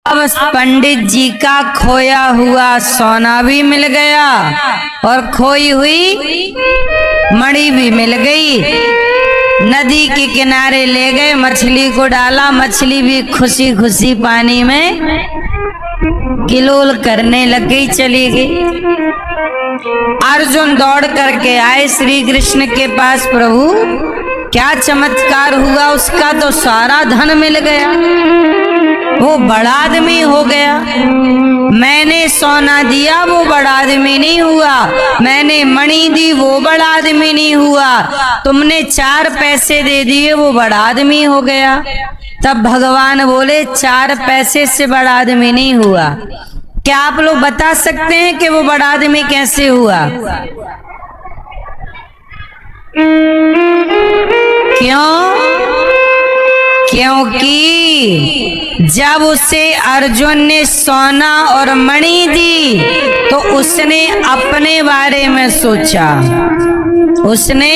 अब पंडित जी का खोया हुआ सोना भी मिल गया और खोई हुई मणि भी मिल गई। नदी के किनारे ले गए, मछली को डाला, मछली भी खुशी खुशी पानी में किलोल करने लग गई, चली गई। अर्जुन दौड़ करके आए श्री कृष्ण के पास, प्रभु क्या चमत्कार हुआ, उसका तो सारा धन मिल गया, वो बड़ा आदमी हो गया। मैंने सोना दिया वो बड़ा आदमी नहीं हुआ, मैंने मणि दी वो बड़ा आदमी नहीं हुआ, तुमने 4 पैसे दे दिए वो बड़ा आदमी हो गया। तब भगवान बोले 4 पैसे से बड़ा आदमी नहीं हुआ। क्या आप लोग बता सकते हैं कि वो बड़ा आदमी कैसे हुआ? क्यों? क्योंकि जब उसे अर्जुन ने सोना और मणि दी तो उसने अपने बारे में सोचा, उसने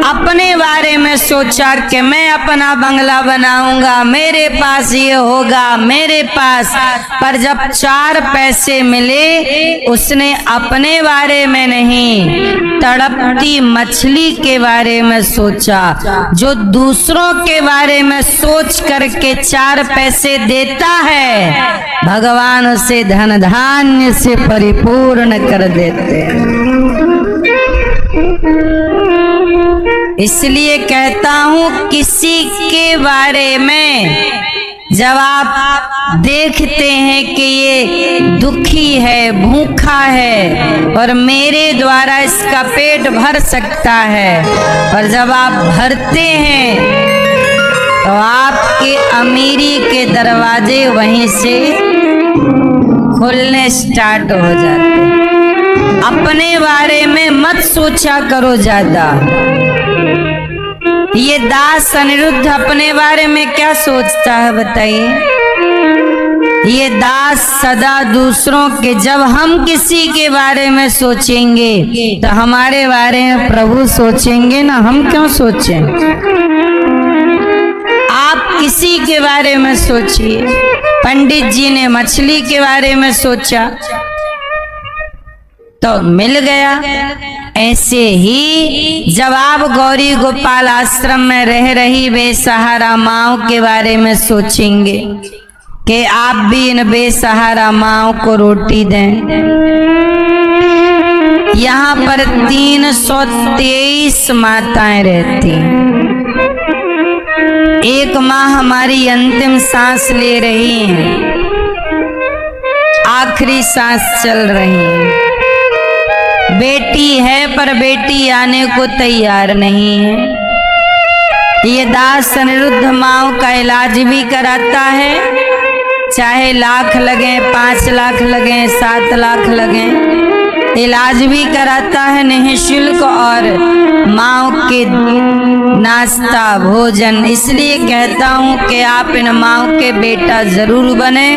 अपने बारे में सोचा कि मैं अपना बंगला बनाऊंगा, मेरे पास ये होगा, मेरे पास। पर जब 4 पैसे मिले उसने अपने बारे में नहीं, तड़पती मछली के बारे में सोचा। जो दूसरों के बारे में सोच करके 4 पैसे देता है, भगवान उसे धन धान्य से परिपूर्ण कर देते हैं। इसलिए कहता हूँ, किसी के बारे में जब आप देखते हैं कि ये दुखी है, भूखा है और मेरे द्वारा इसका पेट भर सकता है, और जब आप भरते हैं तो आपके अमीरी के दरवाजे वहीं से खुलने स्टार्ट हो जाते हैं। अपने बारे में मत सोचा करो ज्यादा। ये दास अनिरुद्ध अपने बारे में क्या सोचता है बताइए? ये दास सदा दूसरों के, जब हम किसी के बारे में सोचेंगे तो हमारे बारे में प्रभु सोचेंगे ना, हम क्यों सोचें? आप किसी के बारे में सोचिए। पंडित जी ने मछली के बारे में सोचा तो मिल गया। ऐसे ही जब आप गौरी गोपाल आश्रम में रह रही बेसहारा माँओं के बारे में सोचेंगे कि आप भी इन बेसहारा माँओं को रोटी दें। यहाँ पर 323 माताएं रहती। एक माँ हमारी अंतिम सांस ले रही है, आखिरी सांस चल रही है। बेटी है पर बेटी आने को तैयार नहीं है। ये दास अनिरुद्ध माँओं का इलाज भी कराता है, चाहे लाख लगे, 5 लाख लगे, 7 लाख लगे, इलाज भी कराता है निःशुल्क, और माँओं के नाश्ता भोजन। इसलिए कहता हूँ कि आप इन माँओं के बेटा जरूर बने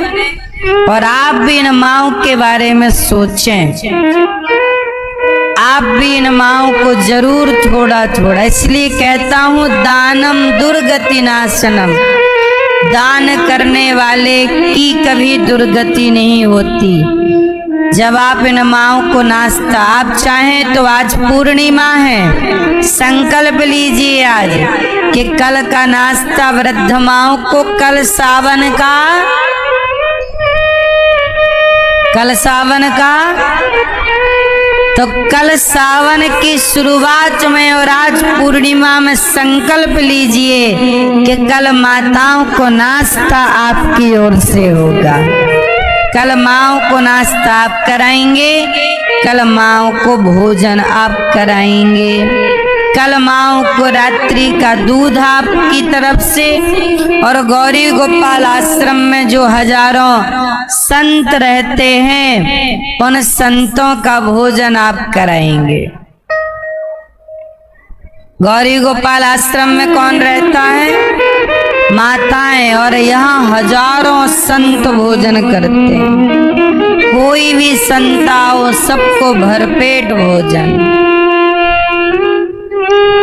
और आप भी इन माँओं के बारे में सोचें। आप भी इन माँओं को जरूर थोड़ा थोड़ा, इसलिए कहता हूँ दानम दुर्गति नाशनम, दान करने वाले की कभी दुर्गति नहीं होती। जब आप इन माँओं को नाश्ता, आप चाहें तो आज पूर्णिमा है, संकल्प लीजिए आज कि कल का नाश्ता वृद्ध माँओं को, कल सावन का तो कल सावन की शुरुआत में और आज पूर्णिमा में संकल्प लीजिए कि कल माताओं को नाश्ता आपकी ओर से होगा। कल माँओं को नाश्ता आप कराएंगे, कल माँओं को भोजन आप कराएंगे, कल माँओं को रात्रि का दूध आपकी तरफ से, और गौरी गोपाल आश्रम में जो हजारों संत रहते हैं उन संतों का भोजन आप कराएंगे। गौरी गोपाल आश्रम में कौन रहता है? माताएं, और यहाँ हजारों संत भोजन करते हैं। कोई भी संत आओ, सबको भरपेट भोजन।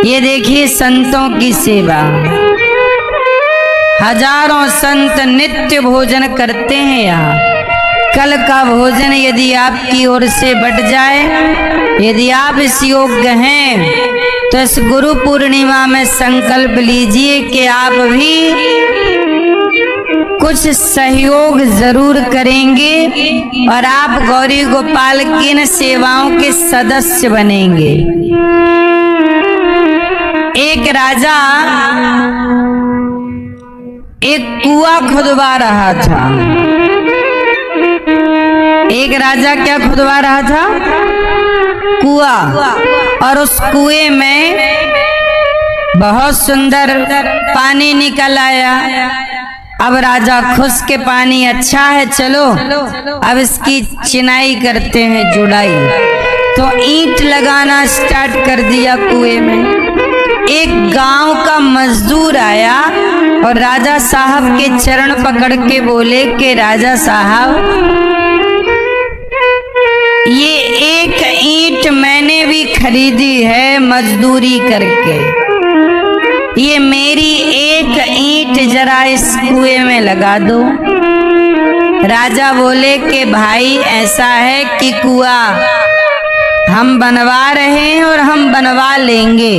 ये देखिए संतों की सेवा। हजारों संत नित्य भोजन करते हैं यहाँ। कल का भोजन यदि आपकी ओर से बट जाए, यदि आप इस योग्य हैं, तो इस गुरु पूर्णिमा में संकल्प लीजिए कि आप भी कुछ सहयोग जरूर करेंगे और आप गौरी गोपाल की इन सेवाओं के सदस्य बनेंगे। एक राजा एक कुआं खुदवा रहा था। एक राजा क्या खुदवा रहा था? कुआं। और उस कुएं में बहुत सुंदर पानी निकल आया। अब राजा खुश के पानी अच्छा है, चलो अब इसकी चिनाई करते हैं, जुड़ाई। तो ईंट लगाना स्टार्ट कर दिया कुएं में। एक गांव का मजदूर आया और राजा साहब के चरण पकड़ के बोले कि राजा साहब, ये एक ईंट मैंने भी खरीदी है मजदूरी करके, ये मेरी एक ईंट जरा इस कुएं में लगा दो। राजा बोले कि भाई ऐसा है कि कुआं हम बनवा रहे हैं और हम बनवा लेंगे,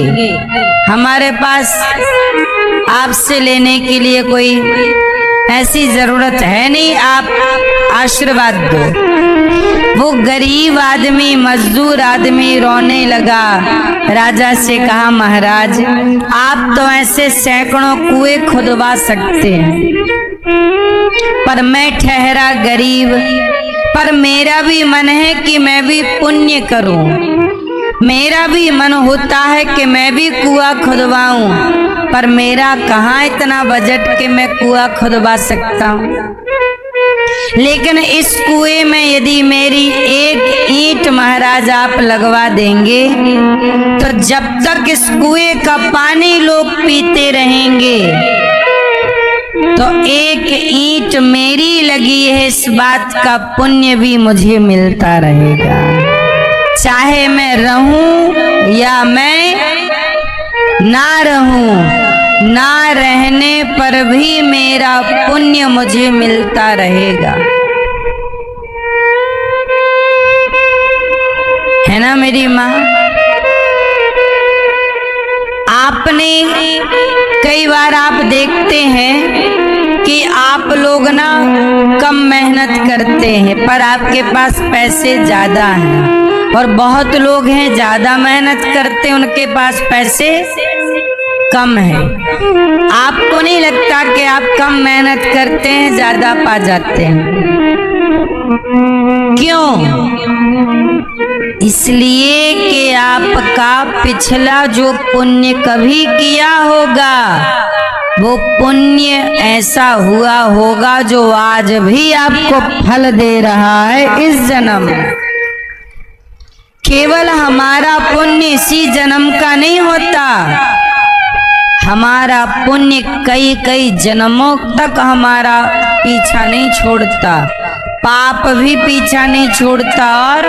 हमारे पास आपसे लेने के लिए कोई ऐसी जरूरत है नहीं, आप आशीर्वाद दो। वो गरीब आदमी, मजदूर आदमी रोने लगा। राजा से कहा, महाराज आप तो ऐसे सैकड़ों कुएं खुदवा सकते हैं, पर मैं ठहरा गरीब, पर मेरा भी मन है कि मैं भी पुण्य करूं। मेरा भी मन होता है कि मैं भी कुआं खुदवाऊं, पर मेरा कहाँ इतना बजट कि मैं कुआं खुदवा सकता हूं। लेकिन इस कुएं में यदि मेरी एक ईंट महाराज आप लगवा देंगे, तो जब तक इस कुएं का पानी लोग पीते रहेंगे, तो एक ईंट मेरी लगी है, इस बात का पुण्य भी मुझे मिलता रहेगा। चाहे मैं रहूं या मैं ना रहूं, ना रहने पर भी मेरा पुण्य मुझे मिलता रहेगा। है ना मेरी माँ? आपने कई बार आप देखते हैं कि आप लोग ना कम मेहनत करते हैं, पर आपके पास पैसे ज्यादा हैं, और बहुत लोग हैं ज्यादा मेहनत करते हैं, उनके पास पैसे कम है। आपको नहीं लगता कि आप कम मेहनत करते हैं ज्यादा पा जाते हैं? क्यों? इसलिए कि आपका पिछला जो पुण्य कभी किया होगा, वो पुण्य ऐसा हुआ होगा जो आज भी आपको फल दे रहा है इस जन्म। केवल हमारा पुण्य इसी जन्म का नहीं होता, हमारा पुण्य कई कई जन्मों तक हमारा पीछा नहीं छोड़ता, पाप भी पीछा नहीं छोड़ता। और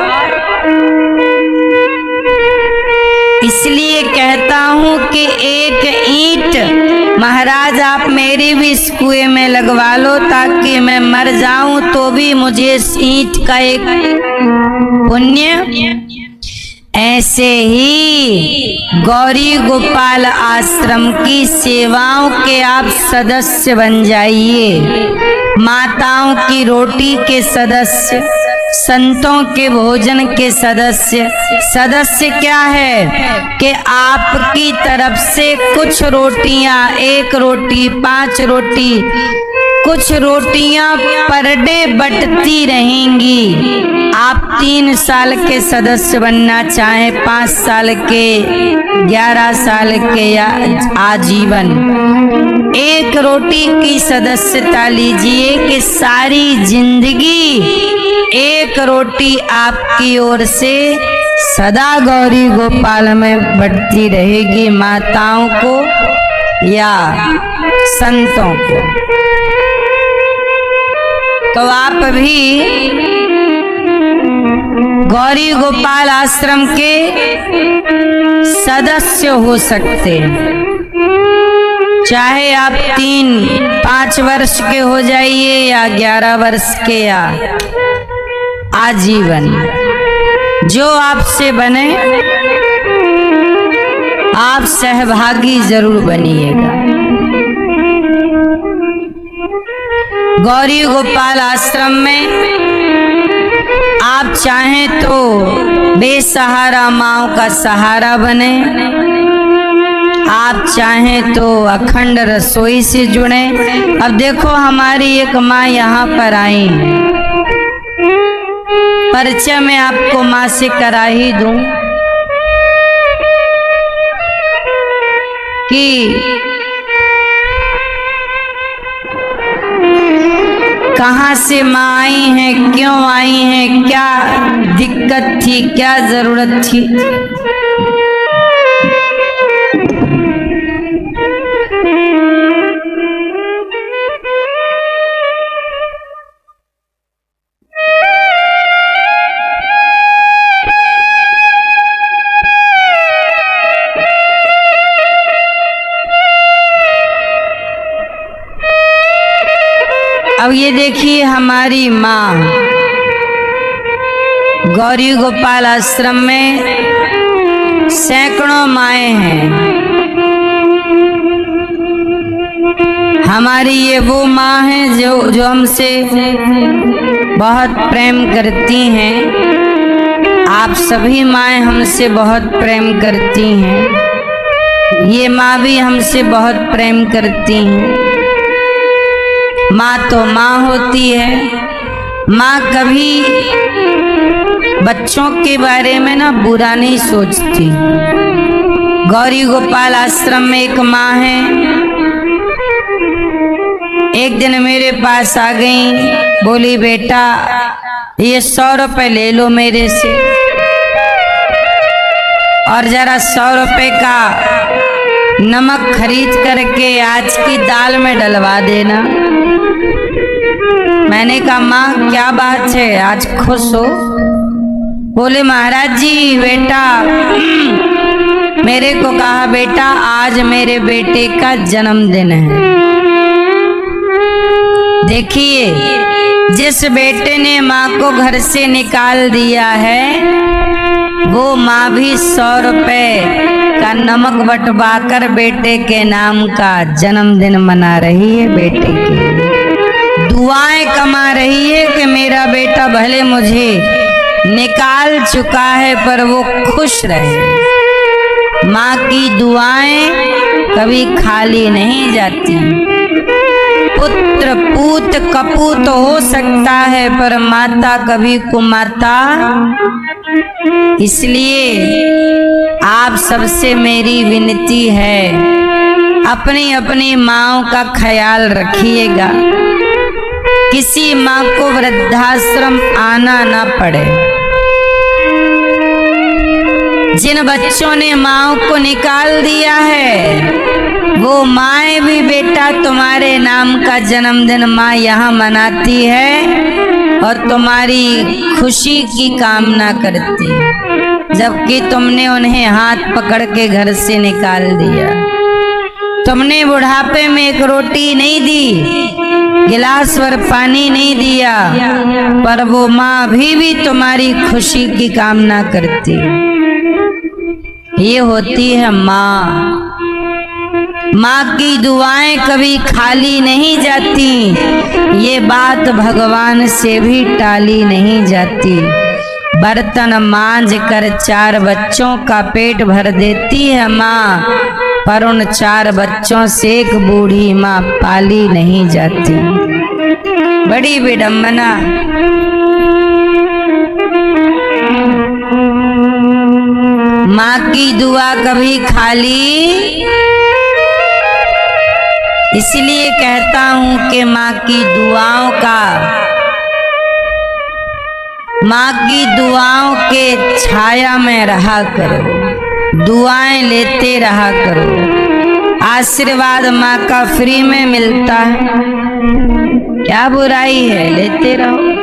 इसलिए कहता हूं कि एक ईंट महाराज आप मेरी भी इस कुएं में लगवा लो, ताकि मैं मर जाऊं तो भी मुझे इस ईंट का एक पुण्य। ऐसे ही गौरी गोपाल आश्रम की सेवाओं के आप सदस्य बन जाइए, माताओं की रोटी के सदस्य, संतों के भोजन के सदस्य। सदस्य क्या है कि आपकी तरफ से कुछ रोटियां, 1 रोटी, 5 रोटी, कुछ रोटियां पर डे बटती रहेंगी। आप 3 साल के सदस्य बनना चाहें, 5 साल के, 11 साल के या आजीवन, 1 रोटी की सदस्यता लीजिए कि सारी जिंदगी 1 रोटी आपकी ओर से सदा गौरी गोपाल में बढ़ती रहेगी, माताओं को या संतों को। तो आप भी गौरी गोपाल आश्रम के सदस्य हो सकते हैं। चाहे आप 3-5 वर्ष के हो जाइए या 11 वर्ष के या आजीवन, जो आपसे बने आप सहभागी जरूर बनिएगा। गौरी गोपाल आश्रम में आप चाहें तो बेसहारा माँओं का सहारा बने, आप चाहें तो अखंड रसोई से जुड़े। अब देखो हमारी एक माँ यहाँ पर आई है, परिचय मैं आपको माँ से करा ही दूं कि कहाँ से माँ आई हैं, क्यों आई हैं, क्या दिक्कत थी, क्या जरूरत थी। अब ये देखिए हमारी माँ गौरी गोपाल आश्रम में सैकड़ों माएँ हैं। हमारी ये वो माँ हैं जो हमसे बहुत प्रेम करती हैं। आप सभी माएँ हमसे बहुत प्रेम करती हैं। ये माँ भी हमसे बहुत प्रेम करती हैं। माँ तो माँ होती है। माँ कभी बच्चों के बारे में ना बुरा नहीं सोचती। गौरी गोपाल आश्रम में एक माँ है, एक दिन मेरे पास आ गई, बोली बेटा ये 100 रुपए ले लो मेरे से और जरा 100 रुपए का नमक खरीद करके आज की दाल में डलवा देना। मैंने कहा माँ क्या बात है, आज खुश हो? बोले महाराज जी बेटा मेरे को कहा बेटा आज मेरे बेटे का जन्मदिन है। देखिए जिस बेटे ने माँ को घर से निकाल दिया है वो माँ भी 100 रुपए का नमक बटवा कर बेटे के नाम का जन्मदिन मना रही है। बेटे की दुआएं कमा रही है कि मेरा बेटा भले मुझे निकाल चुका है पर वो खुश रहे। माँ की दुआएं कभी खाली नहीं जाती। पुत्र पूत कपूत हो सकता है पर माता कभी कुमाता। इसलिए आप सबसे मेरी विनती है अपनी अपनी माँओं का ख्याल रखिएगा। किसी माँ को वृद्धाश्रम आना ना पड़े। जिन बच्चों ने माँ को निकाल दिया है वो माएँ भी बेटा तुम्हारे नाम का जन्मदिन माँ यहाँ मनाती है और तुम्हारी खुशी की कामना करती है, जबकि तुमने उन्हें हाथ पकड़ के घर से निकाल दिया। तुमने बुढ़ापे में एक रोटी नहीं दी, गिलास भर पानी नहीं दिया, पर वो माँ भी तुम्हारी खुशी की कामना करती है। ये होती है माँ। माँ की दुआएं कभी खाली नहीं जाती। ये बात भगवान से भी टाली नहीं जाती। बर्तन मांझ कर 4 बच्चों का पेट भर देती है माँ, पर उन 4 बच्चों से एक बूढ़ी माँ पाली नहीं जाती। बड़ी विडंबना। माँ की दुआ कभी खाली, इसलिए कहता हूँ कि माँ की दुआओं के छाया में रहा करो, दुआएं लेते रहा करो। आशीर्वाद माँ का फ्री में मिलता है, क्या बुराई है, लेते रहो।